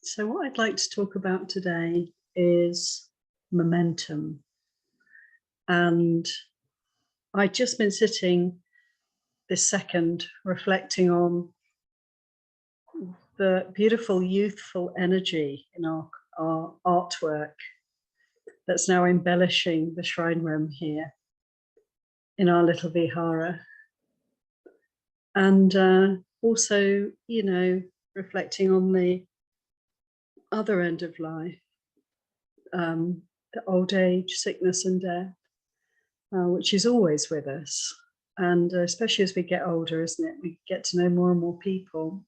So what I'd like to talk about today is momentum. And I've just been sitting this second reflecting on the beautiful youthful energy in our artwork that's now embellishing the shrine room here in our little vihara. And also, reflecting on the other end of life, the old age, sickness and death, which is always with us. And especially as we get older, isn't it? We get to know more and more people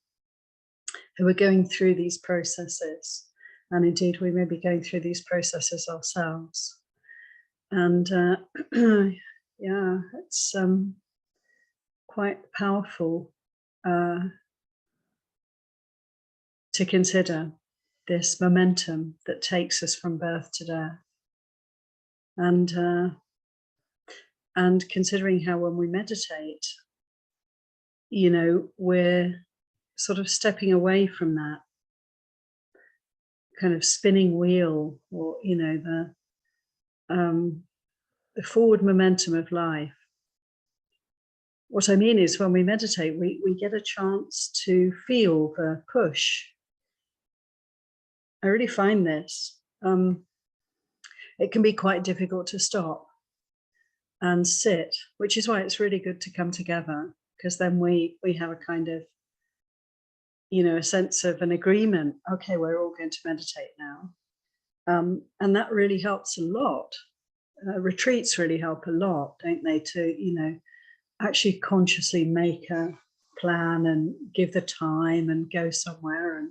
who are going through these processes. And indeed, we may be going through these processes ourselves. And yeah, it's quite powerful to consider this momentum that takes us from birth to death. And considering how when we meditate, we're sort of stepping away from that kind of spinning wheel, or the forward momentum of life. What I mean is, when we meditate, we get a chance to feel the push. I really find this. It can be quite difficult to stop and sit, which is why it's really good to come together, because then we have a kind of, a sense of an agreement. Okay, we're all going to meditate now. And that really helps a lot. Retreats really help a lot, don't they, to, actually consciously make a plan and give the time and go somewhere and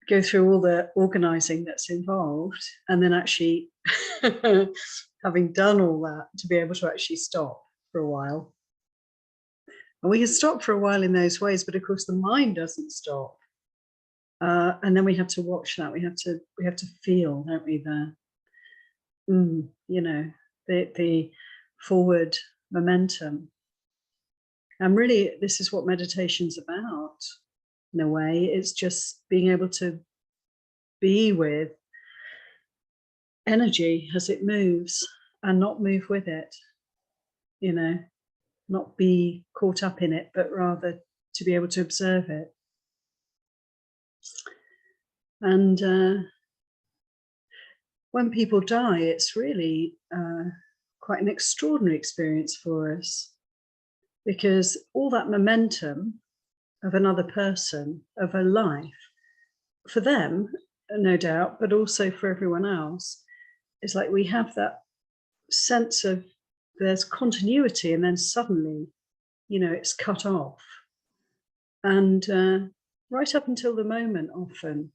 go through all the organizing that's involved, and then actually having done all that, to be able to actually stop for a while. And we can stop for a while in those ways, but of course the mind doesn't stop. And then we have to watch that. We have to feel, don't we, the forward momentum. And really, this is what meditation's about. In a way, it's just being able to be with energy as it moves and not move with it, not be caught up in it, but rather to be able to observe it. And when people die, it's really quite an extraordinary experience for us, because all that momentum of another person, of a life, for them, no doubt, but also for everyone else, it's like we have that sense of there's continuity, and then suddenly, it's cut off. And right up until the moment, often,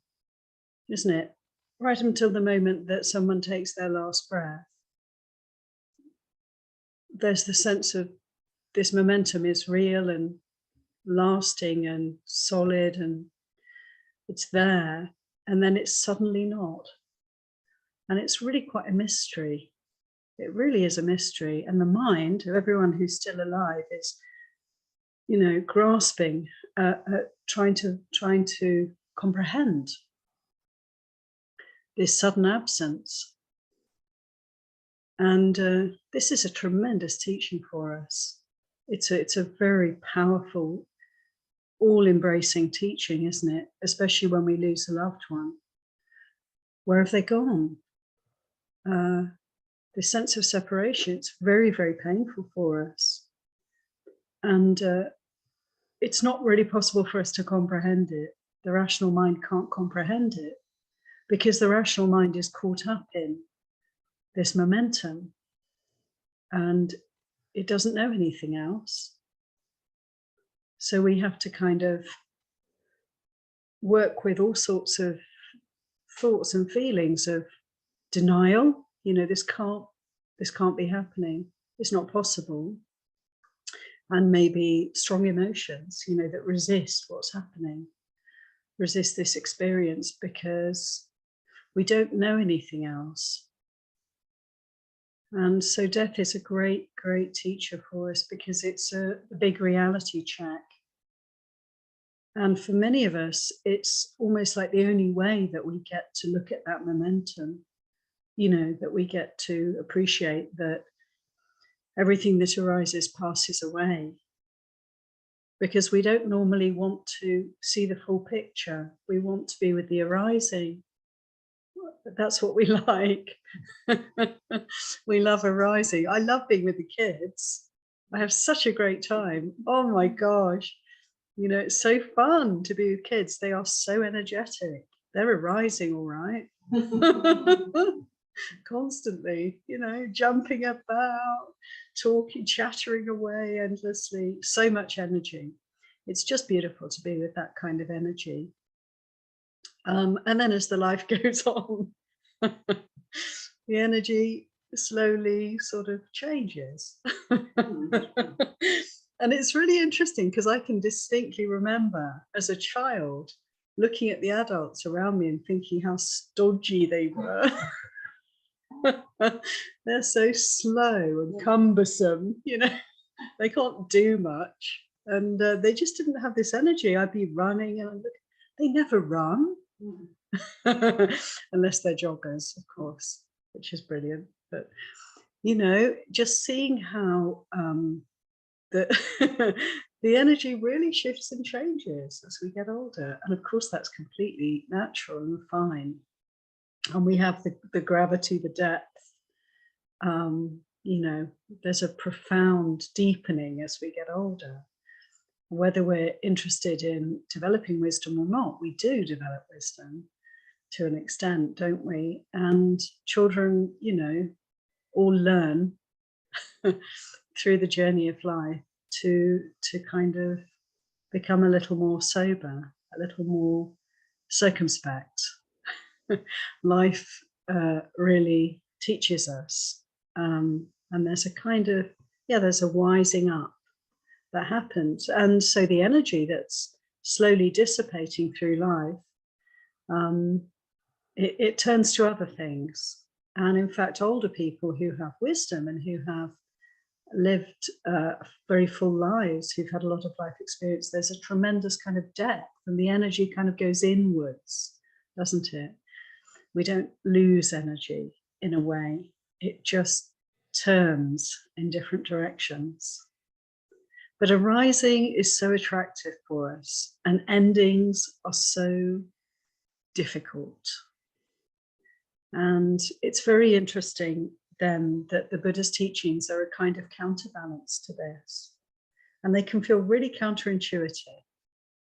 isn't it? Right until the moment that someone takes their last breath, there's the sense of this momentum is real and lasting and solid, and it's there, and then it's suddenly not. And it's really quite a mystery. It really is a mystery. And the mind of everyone who's still alive is, grasping, trying to comprehend this sudden absence. And this is a tremendous teaching for us. It's a very powerful, all-embracing teaching, isn't it? Especially when we lose a loved one. Where have they gone? The sense of separation, it's very, very painful for us. And it's not really possible for us to comprehend it. The rational mind can't comprehend it, because the rational mind is caught up in this momentum and it doesn't know anything else. So we have to kind of work with all sorts of thoughts and feelings of denial. This can't be happening. It's not possible. And maybe strong emotions, that resist what's happening, resist this experience, because we don't know anything else. And so death is a great, great teacher for us, because it's a big reality check. And for many of us, it's almost like the only way that we get to look at that momentum, you know, that we get to appreciate that everything that arises passes away. Because we don't normally want to see the full picture. We want to be with the arising. That's what we like. We love arising. I love being with the kids. I have such a great time. Oh my gosh. You know, it's so fun to be with kids. They are so energetic. They're arising, all right. Constantly, you know, jumping about, talking, chattering away endlessly. So much energy. It's just beautiful to be with that kind of energy. And then as the life goes on, the energy slowly sort of changes. And it's really interesting because I can distinctly remember as a child looking at the adults around me and thinking how stodgy they were. They're so slow and cumbersome, you know, they can't do much. And they just didn't have this energy. I'd be running and they never run. Unless they're joggers, of course, which is brilliant. But, you know, just seeing how the energy really shifts and changes as we get older. And of course, that's completely natural and fine. And we have the gravity, the depth. You know, there's a profound deepening as we get older. Whether we're interested in developing wisdom or not, we do develop wisdom to an extent, don't we? And children, you know, all learn through the journey of life to kind of become a little more sober, a little more circumspect. Life really teaches us, and there's a kind of, yeah, there's a wising up that happens. And so the energy that's slowly dissipating through life, it turns to other things. And in fact, older people who have wisdom and who have lived very full lives, who've had a lot of life experience, there's a tremendous kind of depth, and the energy kind of goes inwards, doesn't it? We don't lose energy in a way. It just turns in different directions. But arising is so attractive for us, and endings are so difficult. And it's very interesting then that the Buddha's teachings are a kind of counterbalance to this. And they can feel really counterintuitive,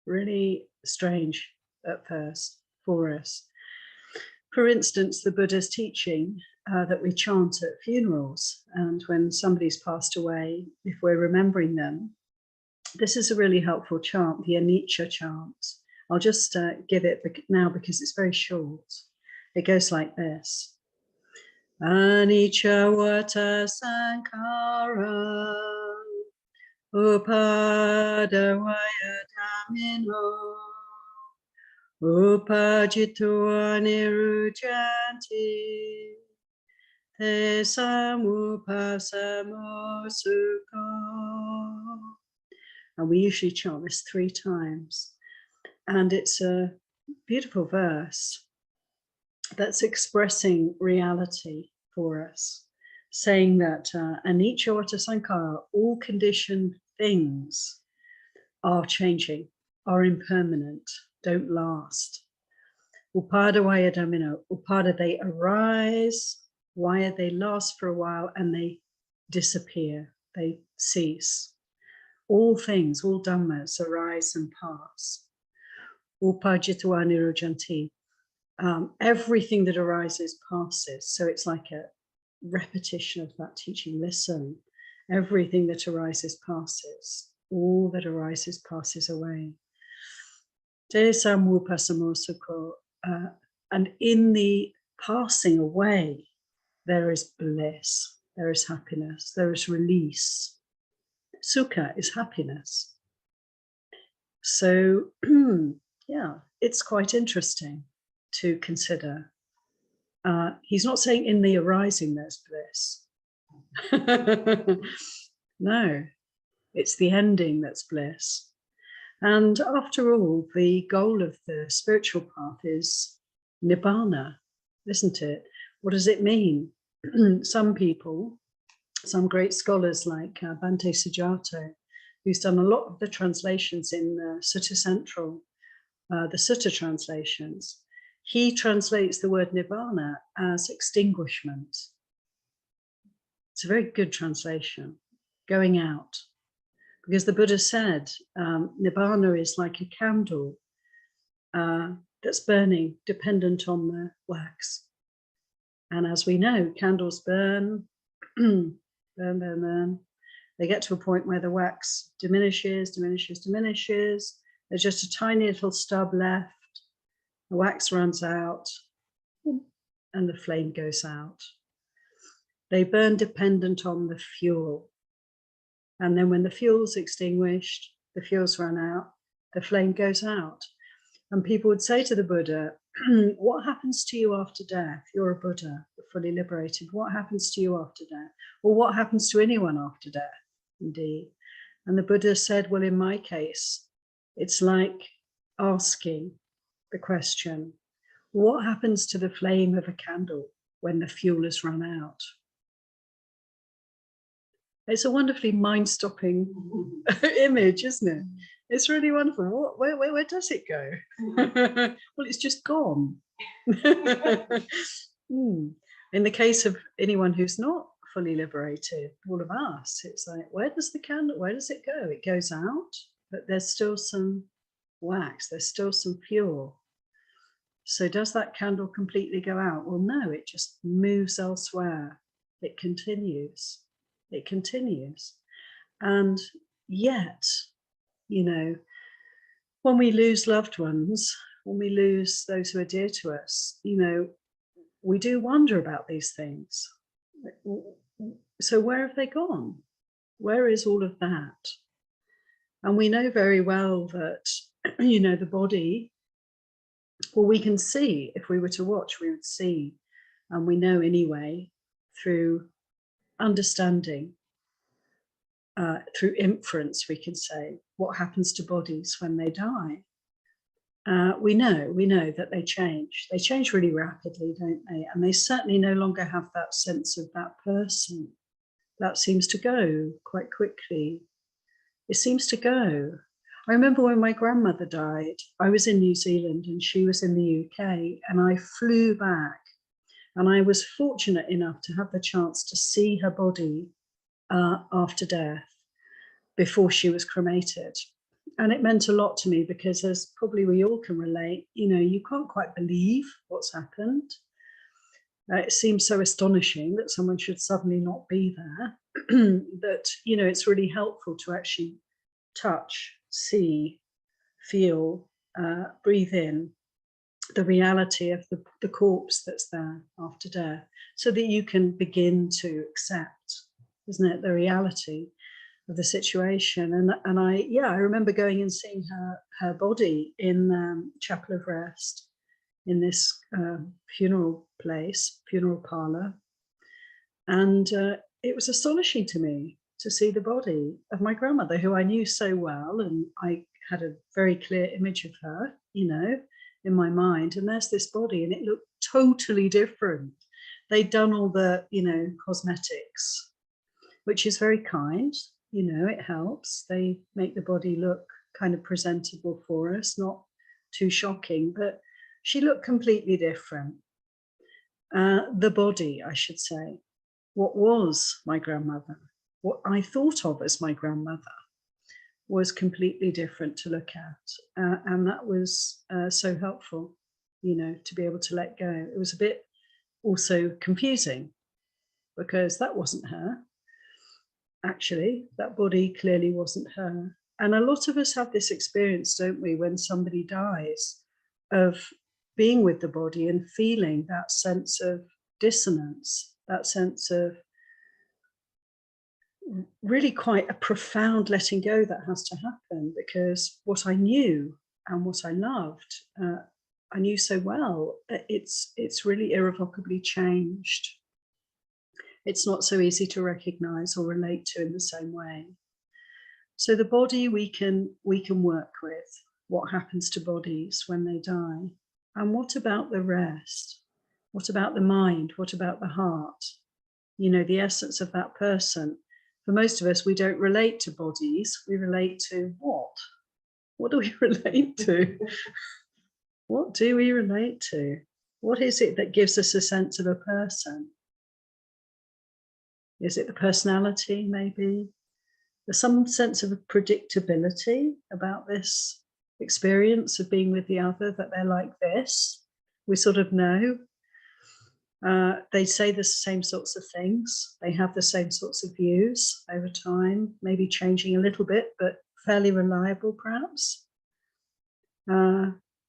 really strange at first for us. For instance, the Buddha's teaching that we chant at funerals, and when somebody's passed away, if we're remembering them, this is a really helpful chant, the Anicca chant. I'll just give it now because it's very short. It goes like this. Anicca vata sankhara upadavaya dhammino upajito anirujanti te samupasamo sukho. And we usually chant this 3 times. And it's a beautiful verse that's expressing reality for us, saying that anicca vata sankhara, all conditioned things are changing, are impermanent, don't last. Upada vaya dhammino, upada, they arise, vaya, they last for a while, and they disappear, they cease. All things, all dhammas arise and pass. Upajitva nirujanti. Everything that arises passes. So it's like a repetition of that teaching. Listen, everything that arises passes. All that arises passes away. Te samupasamo sukho. And in the passing away, there is bliss, there is happiness, there is release. Sukha is happiness. So, yeah, it's quite interesting to consider. He's not saying in the arising there's bliss. No, it's the ending that's bliss. And after all, the goal of the spiritual path is nibbana, isn't it? What does it mean? Some people, some great scholars like Bhante Sujato, who's done a lot of the translations in Sutta Central, the Sutta translations, he translates the word nibbana as extinguishment. It's a very good translation, going out. Because the Buddha said nibbana is like a candle that's burning, dependent on the wax. And as we know, candles burn, burn, burn, burn. They get to a point where the wax diminishes, diminishes, diminishes. There's just a tiny little stub left. The wax runs out and the flame goes out. They burn dependent on the fuel. And then when the fuel's extinguished, the fuel's run out, the flame goes out. And people would say to the Buddha, what happens to you after death? You're a Buddha, you're fully liberated. What happens to you after death? Or what happens to anyone after death, indeed? And the Buddha said, well, in my case, it's like asking the question, what happens to the flame of a candle when the fuel has run out? It's a wonderfully mind-stopping image, isn't it? It's really wonderful. Where does it go? Well, it's just gone. In the case of anyone who's not fully liberated, all of us, it's like, where does the candle, where does it go? It goes out, but there's still some wax, there's still some fuel. So does that candle completely go out? Well, no, it just moves elsewhere. It continues. It continues. And yet, you know, when we lose loved ones, when we lose those who are dear to us, you know, we do wonder about these things. So where have they gone? Where is all of that? And we know very well that, you know, the body, well, we can see, if we were to watch, we would see, and we know anyway, through understanding, through inference, we can say, what happens to bodies when they die. We know that they change. They change really rapidly, don't they? And they certainly no longer have that sense of that person. That seems to go quite quickly. It seems to go. I remember when my grandmother died, I was in New Zealand and she was in the UK, and I flew back, and I was fortunate enough to have the chance to see her body after death, before she was cremated. And it meant a lot to me because, as probably we all can relate, you know, you can't quite believe what's happened. It seems so astonishing that someone should suddenly not be there, that, you know, it's really helpful to actually touch, see, feel, breathe in the reality of the corpse that's there after death, so that you can begin to accept, isn't it, the reality of the situation. And I remember going and seeing her body in Chapel of Rest, in this funeral place, funeral parlor, and it was astonishing to me to see the body of my grandmother, who I knew so well, and I had a very clear image of her, you know, in my mind. And there's this body, and it looked totally different. They'd done all the, you know, cosmetics, which is very kind. You know, it helps. They make the body look kind of presentable for us, not too shocking, but she looked completely different. The body, I should say, what was my grandmother, what I thought of as my grandmother, was completely different to look at. And that was so helpful, you know, to be able to let go. It was a bit also confusing because that wasn't her. Actually, that body clearly wasn't her. And a lot of us have this experience, don't we, when somebody dies, of being with the body and feeling that sense of dissonance, that sense of really quite a profound letting go that has to happen, because what I knew and what I loved, I knew so well, it's really irrevocably changed. It's not so easy to recognize or relate to in the same way. So the body we can work with. What happens to bodies when they die? And what about the rest? What about the mind? What about the heart? You know, the essence of that person. For most of us, we don't relate to bodies. We relate to what? What do we relate to? What do we relate to? What is it that gives us a sense of a person? Is it the personality, maybe? There's some sense of predictability about this experience of being with the other, that they're like this. We sort of know. They say the same sorts of things. They have the same sorts of views over time, maybe changing a little bit, but fairly reliable, perhaps.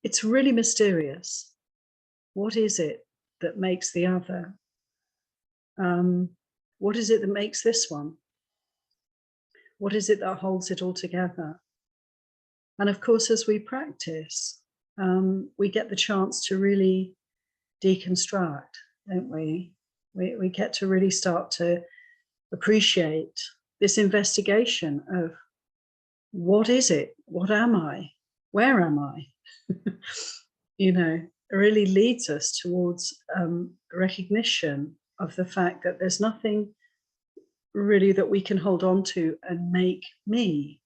It's really mysterious. What is it that makes the other? What is it that makes this one? What is it that holds it all together? And of course, as we practice, we get the chance to really deconstruct, don't we? We get to really start to appreciate this investigation of what is it? What am I? Where am I? You know, it really leads us towards recognition of the fact that there's nothing really that we can hold on to and make me.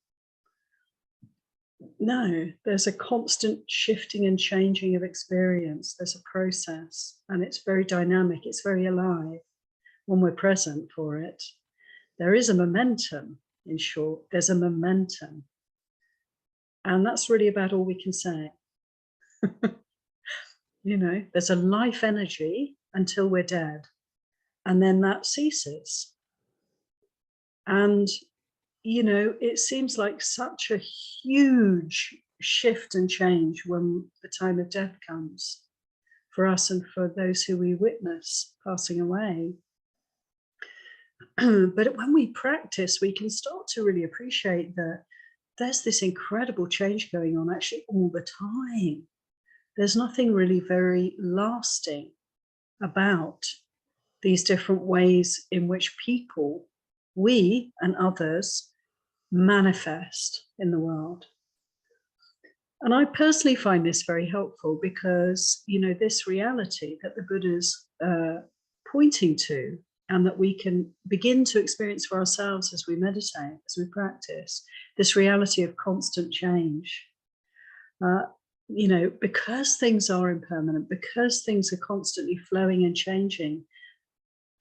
No, there's a constant shifting and changing of experience. There's a process, and it's very dynamic. It's very alive when we're present for it. There is a momentum, in short. There's a momentum. And that's really about all we can say. You know, there's a life energy until we're dead, and then that ceases. And, you know, it seems like such a huge shift and change when the time of death comes for us and for those who we witness passing away. But when we practice, we can start to really appreciate that there's this incredible change going on actually all the time. There's nothing really very lasting about these different ways in which people, we and others, manifest in the world. And I personally find this very helpful because, you know, this reality that the Buddha's pointing to, and that we can begin to experience for ourselves as we meditate, as we practice, this reality of constant change. You know, because things are impermanent, because things are constantly flowing and changing,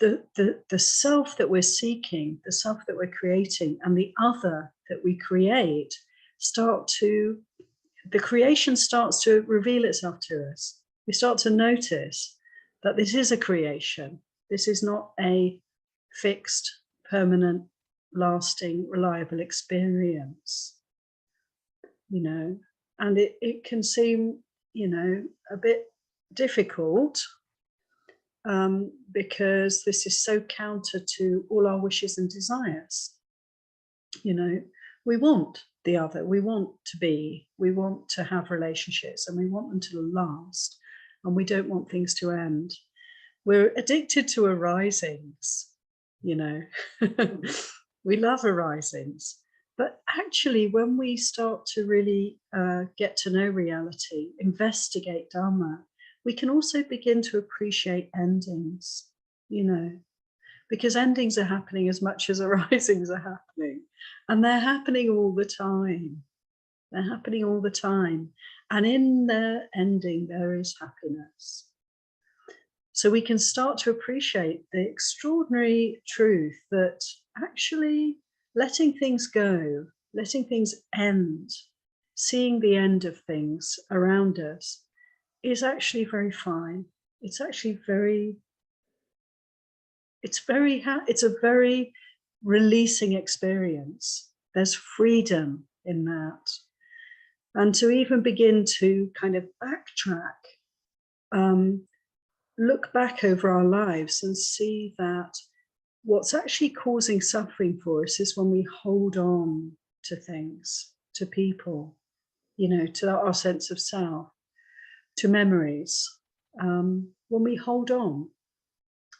the self that we're seeking, the self that we're creating, and the other that we create the creation starts to reveal itself to us. We start to notice that this is a creation. This is not a fixed, permanent, lasting, reliable experience, you know. And it can seem, you know, a bit difficult because this is so counter to all our wishes and desires. You know, we want the other, we want to have relationships, and we want them to last, and we don't want things to end. We're addicted to arisings, you know. We love arisings. But actually, when we start to really get to know reality, investigate Dhamma, we can also begin to appreciate endings, you know, because endings are happening as much as arisings are happening. And they're happening all the time. They're happening all the time. And in their ending, there is happiness. So we can start to appreciate the extraordinary truth that actually letting things go, letting things end, seeing the end of things around us is actually very fine. It's actually it's a very releasing experience. There's freedom in that. And to even begin to kind of backtrack, look back over our lives and see that what's actually causing suffering for us is when we hold on to things, to people, you know, to our sense of self, to memories. When we hold on,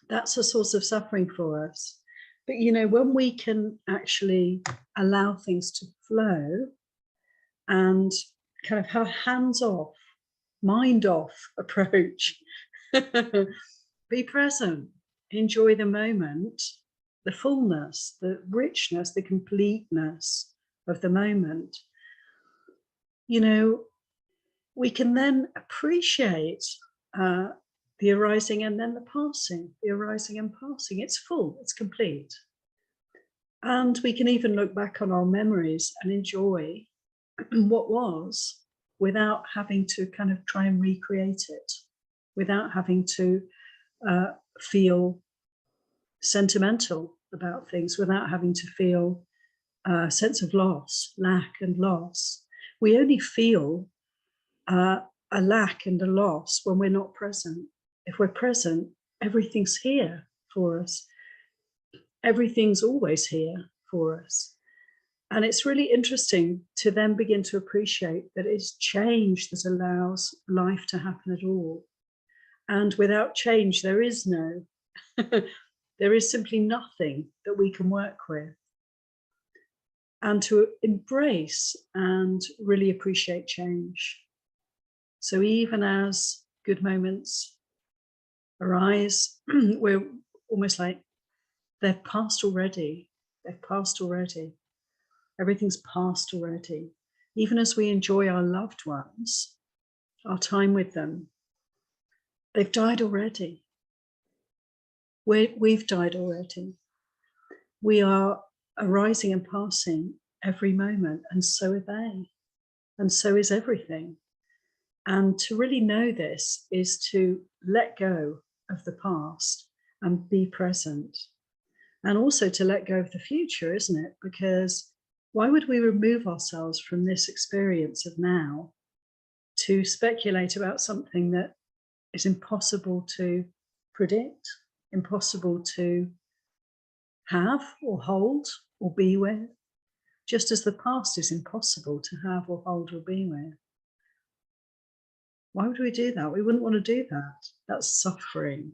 that's a source of suffering for us. But, you know, when we can actually allow things to flow and kind of have hands-off, mind-off approach, be present, enjoy the moment, the fullness, the richness, the completeness of the moment, you know, we can then appreciate the arising and then the passing, the arising and passing. It's full, it's complete. And we can even look back on our memories and enjoy what was without having to kind of try and recreate it, without having to feel sentimental about things, without having to feel a sense of loss, lack and loss. We only feel a lack and a loss when we're not present. If we're present, everything's here for us. Everything's always here for us. And it's really interesting to then begin to appreciate that it's change that allows life to happen at all. And without change, there is no, there is simply nothing that we can work with. And to embrace and really appreciate change. So even as good moments arise, we're almost like they've passed already. They've passed already. Everything's passed already. Even as we enjoy our loved ones, our time with them, they've died already. We've died already. We are arising and passing every moment, and so are they. And so is everything. And to really know this is to let go of the past and be present. And also to let go of the future, isn't it? Because why would we remove ourselves from this experience of now to speculate about something that is impossible to predict, impossible to have or hold or be with, just as the past is impossible to have or hold or be with? Why would we do that? We wouldn't want to do that. That's suffering.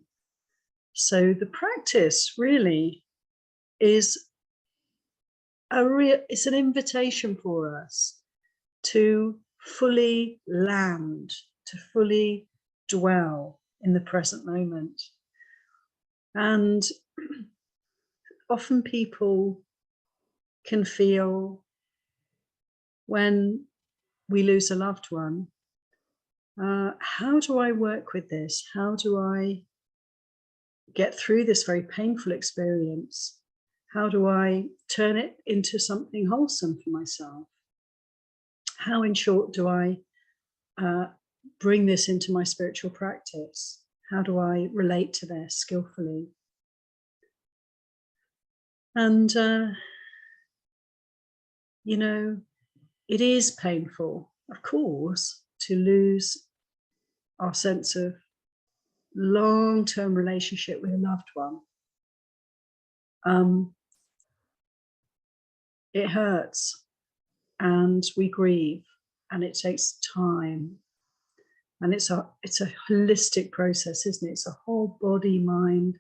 So the practice really is it's an invitation for us to fully land, to fully dwell in the present moment. And often people can feel when we lose a loved one, how do I work with this? How do I get through this very painful experience? How do I turn it into something wholesome for myself? How, in short, do I bring this into my spiritual practice? How do I relate to this skillfully? And, you know, it is painful, of course, to lose our sense of long-term relationship with a loved one. It hurts and we grieve and it takes time. And it's a holistic process, isn't it? It's a whole body, mind,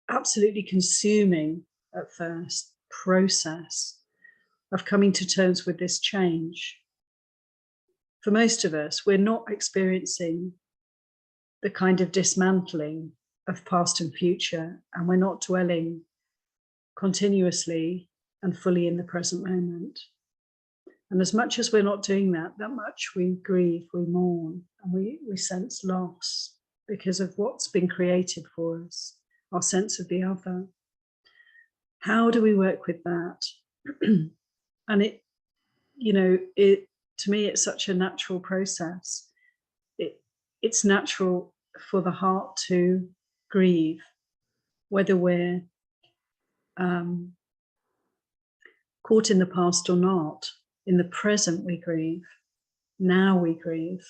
absolutely consuming at first process of coming to terms with this change. For most of us, we're not experiencing the kind of dismantling of past and future, and we're not dwelling continuously and fully in the present moment. And as much as we're not doing that much we grieve, we mourn, and we sense loss because of what's been created for us, our sense of the other. How do we work with that? And it, you know, to me, it's such a natural process. It's natural for the heart to grieve, whether we're caught in the past or not. In the present we grieve, now we grieve.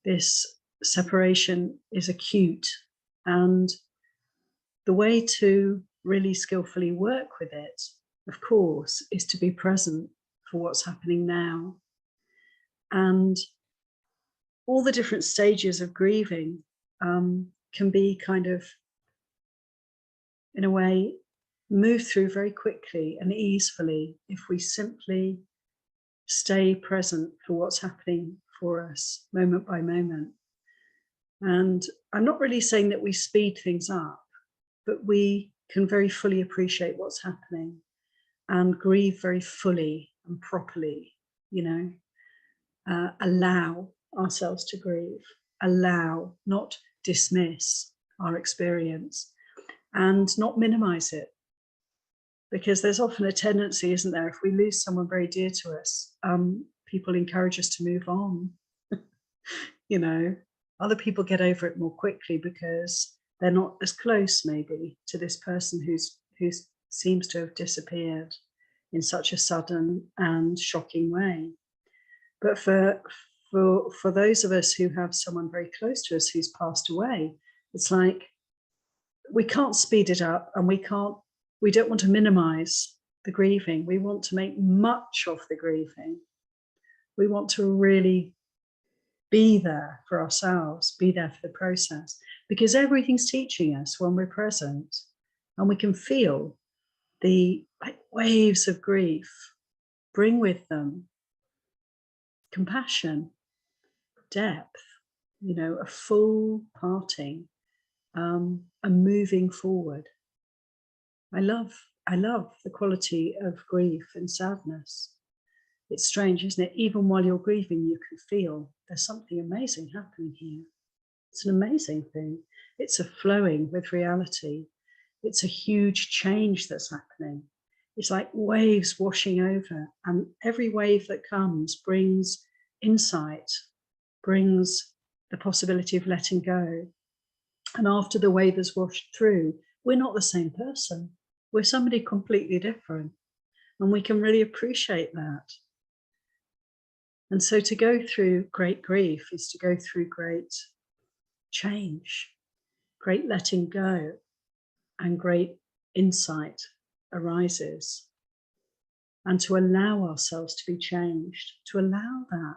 This separation is acute, and the way to really skillfully work with it, of course, is to be present for what's happening now. And all the different stages of grieving can be kind of, in a way, move through very quickly and easily if we simply stay present for what's happening for us moment by moment. And I'm not really saying that we speed things up, but we can very fully appreciate what's happening and grieve very fully and properly, you know, allow ourselves to grieve, allow, not dismiss our experience, and not minimize it. Because there's often a tendency, isn't there, if we lose someone very dear to us, people encourage us to move on. You know, other people get over it more quickly because they're not as close maybe to this person who seems to have disappeared in such a sudden and shocking way. But for those of us who have someone very close to us who's passed away, it's like we can't speed it up, and we don't want to minimize the grieving. We want to make much of the grieving. We want to really be there for ourselves, be there for the process, because everything's teaching us when we're present, and we can feel the waves of grief bring with them compassion, depth, you know, a full parting, a moving forward. I love the quality of grief and sadness. It's strange, isn't it? Even while you're grieving, you can feel there's something amazing happening here. It's an amazing thing. It's a flowing with reality. It's a huge change that's happening. It's like waves washing over, and every wave that comes brings insight, brings the possibility of letting go. And after the wave has washed through, we're not the same person. We're somebody completely different. And we can really appreciate that. And so to go through great grief is to go through great change, great letting go, and great insight arises. And to allow ourselves to be changed, to allow that.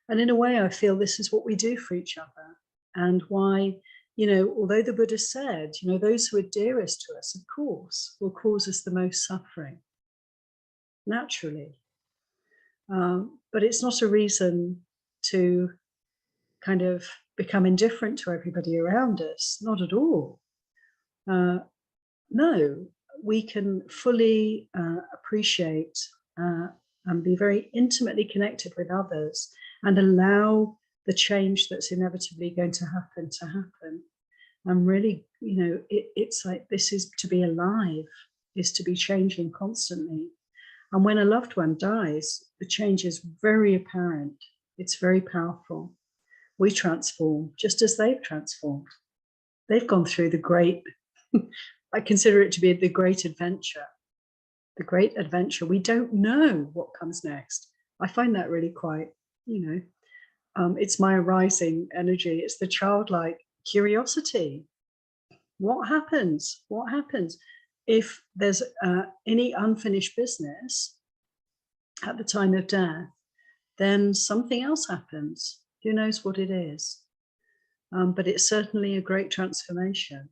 And in a way, I feel this is what we do for each other, and why, you know, although the Buddha said, you know, those who are dearest to us, of course, will cause us the most suffering, naturally. But it's not a reason to kind of become indifferent to everybody around us, not at all. No, we can fully appreciate and be very intimately connected with others, and allow the change that's inevitably going to happen. And really, you know, it's like, this is to be alive, is to be changing constantly. And when a loved one dies, the change is very apparent. It's very powerful. We transform just as they've transformed. They've gone through the great, I consider it to be the great adventure. The great adventure. We don't know what comes next. I find that really quite, you know, it's my arising energy. It's the childlike curiosity. What happens? What happens? If there's any unfinished business at the time of death, then something else happens. Who knows what it is? But it's certainly a great transformation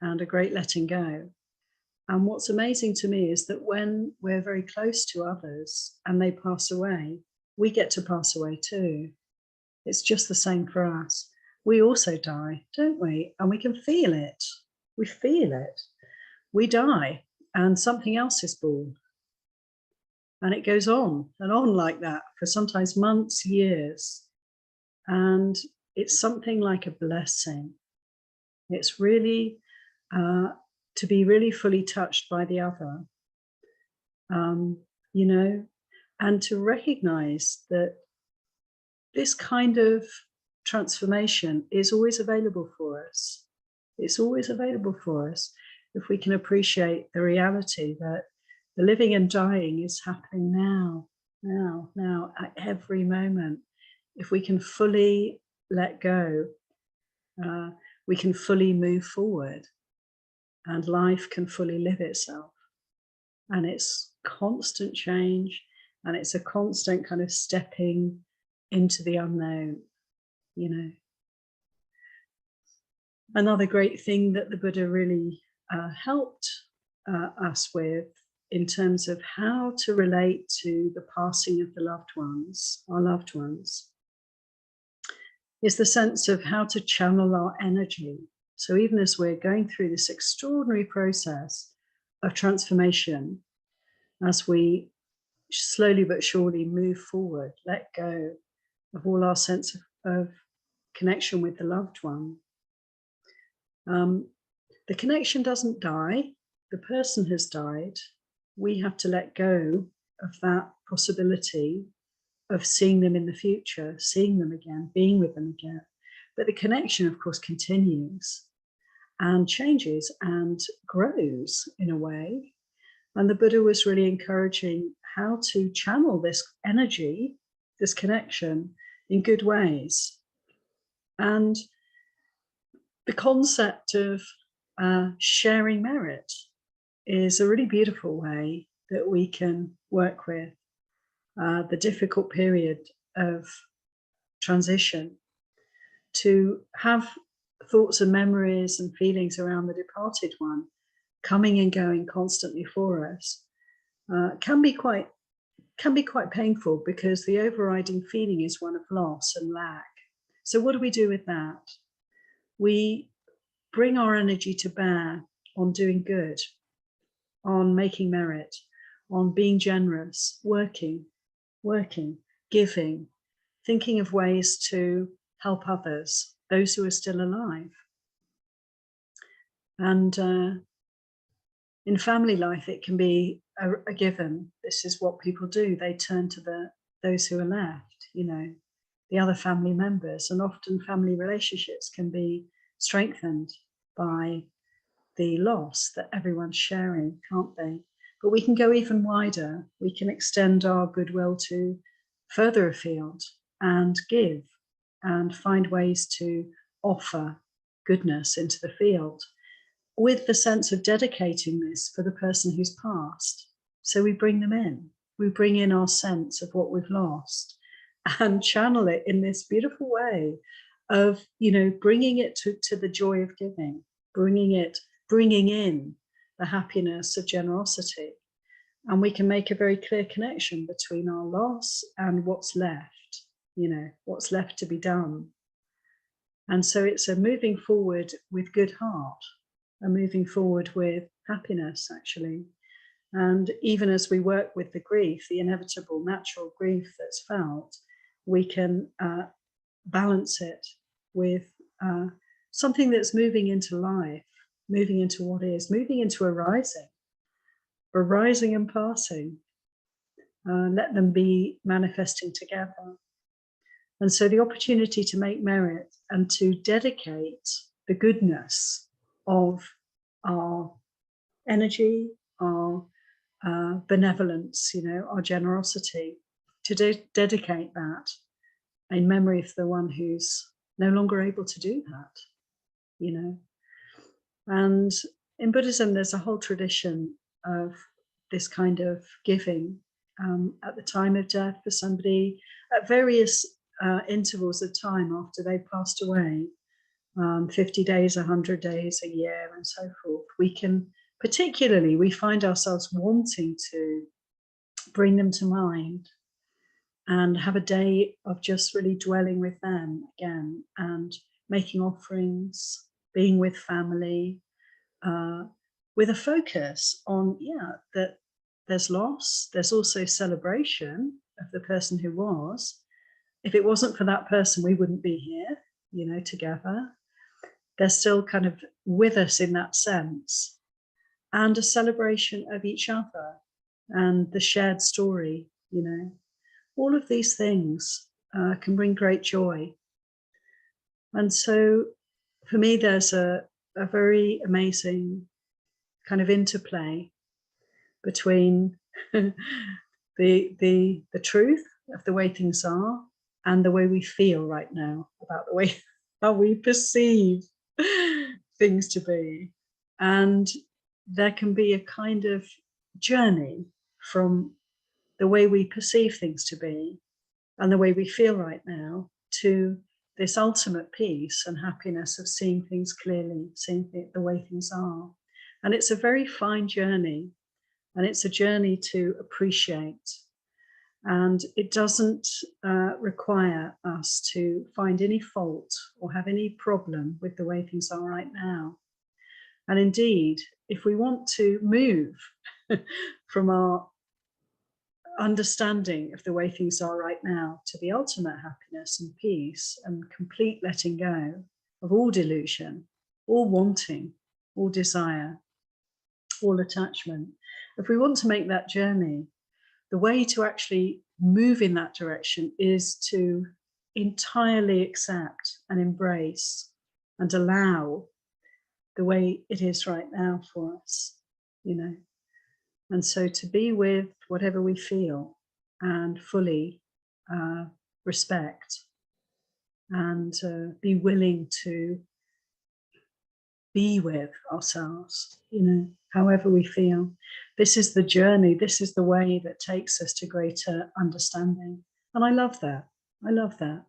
and a great letting go. And what's amazing to me is that when we're very close to others and they pass away, we get to pass away too. It's just the same for us. We also die, don't we? And we can feel it. We feel it. We die and something else is born. And it goes on and on like that for sometimes months, years. And it's something like a blessing. It's really to be really fully touched by the other, you know, and to recognize that this kind of transformation is always available for us. It's always available for us if we can appreciate the reality that the living and dying is happening now, at every moment. If we can fully let go, we can fully move forward, and life can fully live itself. And it's constant change, and it's a constant kind of stepping into the unknown, you know. Another great thing that the Buddha really helped us with in terms of how to relate to the passing of the loved ones, our loved ones, is the sense of how to channel our energy. So even as we're going through this extraordinary process of transformation, as we slowly but surely move forward, let go of all our sense of connection with the loved one. The connection doesn't die. The person has died. We have to let go of that possibility of seeing them in the future, seeing them again, being with them again. But the connection, of course, continues and changes and grows in a way. And the Buddha was really encouraging how to channel this energy, this connection, in good ways. And the concept of sharing merit is a really beautiful way that we can work with the difficult period of transition, to have thoughts and memories and feelings around the departed one coming and going constantly for us can be quite painful, because the overriding feeling is one of loss and lack. So what do we do with that? We bring our energy to bear on doing good, on making merit, on being generous, working, giving, thinking of ways to help others, those who are still alive. And in family life, it can be a given. This is what people do. They turn to those who are left, the other family members, and often family relationships can be strengthened by the loss that everyone's sharing, can't they? But we can go even wider. We can extend our goodwill to further afield and give and find ways to offer goodness into the field, with the sense of dedicating this for the person who's passed. So we bring them in. We bring in our sense of what we've lost and channel it in this beautiful way of, bringing it to the joy of giving, bringing in the happiness of generosity. And we can make a very clear connection between our loss and what's left, what's left to be done. And so it's a moving forward with good heart, a moving forward with happiness, actually. And even as we work with the grief, the inevitable natural grief that's felt, we can balance it with something that's moving into life, moving into what is, moving into arising and passing. Let them be manifesting together. And so the opportunity to make merit and to dedicate the goodness of our energy, our benevolence, our generosity, to dedicate that in memory of the one who's no longer able to do that, And in Buddhism, there's a whole tradition of this kind of giving at the time of death for somebody at various intervals of time after they passed away, 50 days, 100 days, a year, and so forth. We find ourselves wanting to bring them to mind and have a day of just really dwelling with them again and making offerings, being with family, with a focus on, that there's loss, there's also celebration of the person who was. If it wasn't for that person, we wouldn't be here, together. They're still kind of with us in that sense. And a celebration of each other and the shared story, All of these things can bring great joy. And so for me, there's a very amazing kind of interplay between the truth of the way things are and the way we feel right now about the way how we perceive things to be. And there can be a kind of journey from the way we perceive things to be and the way we feel right now to this ultimate peace and happiness of seeing things clearly, seeing the way things are. And it's a very fine journey, and it's a journey to appreciate. And it doesn't require us to find any fault or have any problem with the way things are right now. And indeed, if we want to move from our understanding of the way things are right now to the ultimate happiness and peace and complete letting go of all delusion, all wanting, all desire, all attachment, if we want to make that journey, the way to actually move in that direction is to entirely accept and embrace and allow the way it is right now for us, you know. And so to be with whatever we feel and fully respect and be willing to be with ourselves, you know, however we feel. This is the journey. This is the way that takes us to greater understanding. And I love that. I love that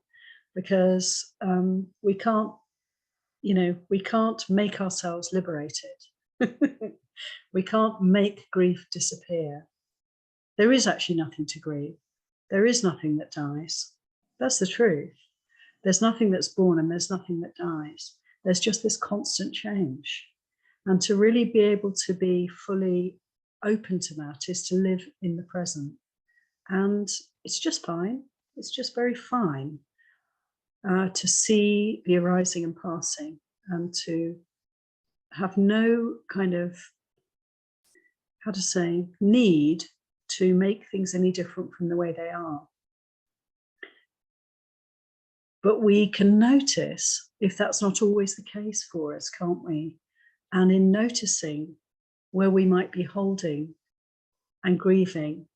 because we can't, you know, we can't make ourselves liberated. We can't make grief disappear. There is actually nothing to grieve. There is nothing that dies. That's the truth. There's nothing that's born and there's nothing that dies. There's just this constant change. And to really be able to be fully open to that is to live in the present. And it's just fine. It's just very fine to see the arising and passing and to have no kind of, how to say, need to make things any different from the way they are. But we can notice if that's not always the case for us, can't we? And in noticing where we might be holding and grieving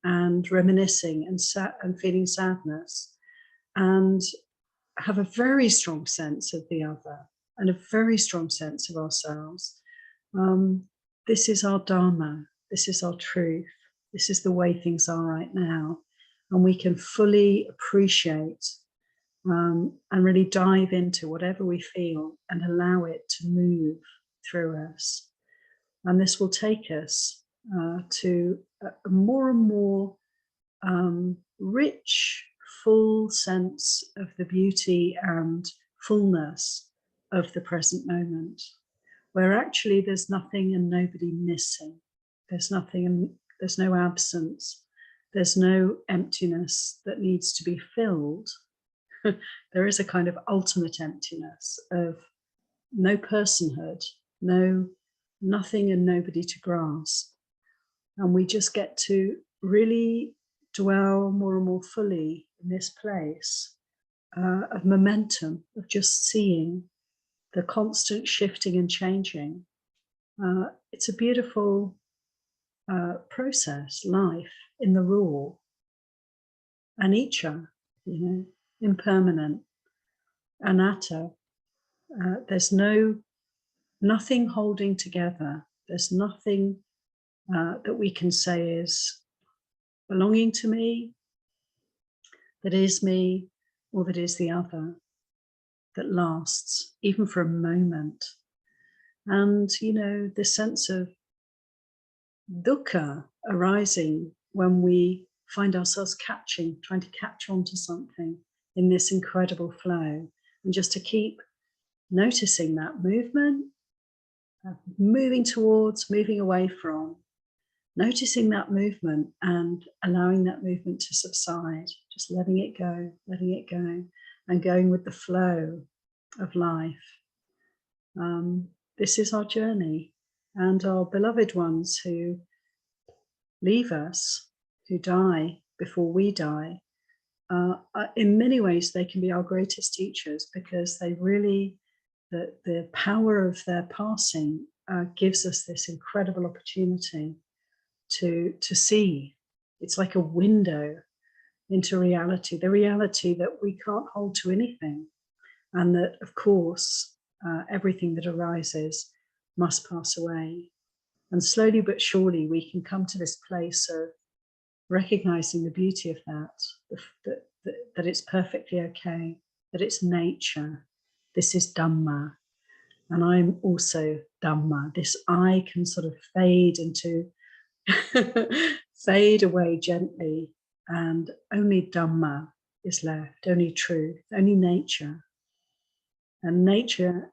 and reminiscing and feeling sadness and have a very strong sense of the other and a very strong sense of ourselves. This is our Dhamma. This is our truth. This is the way things are right now. And we can fully appreciate and really dive into whatever we feel and allow it to move through us. And this will take us to a more and more rich, full sense of the beauty and fullness of the present moment, where actually there's nothing and nobody missing. There's nothing and there's no absence. There's no emptiness that needs to be filled. There is a kind of ultimate emptiness of no personhood, nothing and nobody to grasp. And we just get to really dwell more and more fully in this place of momentum, of just seeing the constant shifting and changing. It's a beautiful process, life in the raw. Anicca, you know, impermanent, anattā. There's nothing holding together. There's nothing that we can say is belonging to me, that is me, or that is the other, that lasts even for a moment. And, you know, this sense of dukkha arising when we find ourselves trying to catch onto something in this incredible flow, and just to keep noticing that movement, moving towards, moving away from, noticing that movement and allowing that movement to subside, just letting it go, and going with the flow of life. This is our journey, and our beloved ones who leave us, who die before we die, in many ways they can be our greatest teachers, because they really, the power of their passing gives us this incredible opportunity to see. It's like a window into reality, the reality that we can't hold to anything, and that, of course, everything that arises must pass away. And slowly but surely we can come to this place of recognizing the beauty of that, that it's perfectly okay, that it's nature. This is Dhamma. And I'm also Dhamma. This I can sort of fade into, fade away gently, and only Dhamma is left, only truth, only nature. And nature,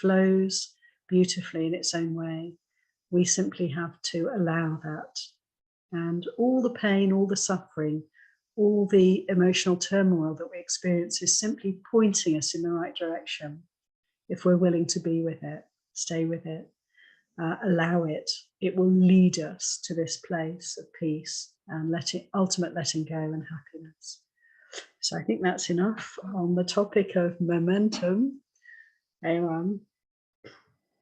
flows beautifully in its own way. We simply have to allow that. And all the pain, all the suffering, all the emotional turmoil that we experience is simply pointing us in the right direction. If we're willing to be with it, stay with it, allow it, it will lead us to this place of peace and ultimate letting go and happiness. So I think that's enough on the topic of momentum. Anyone?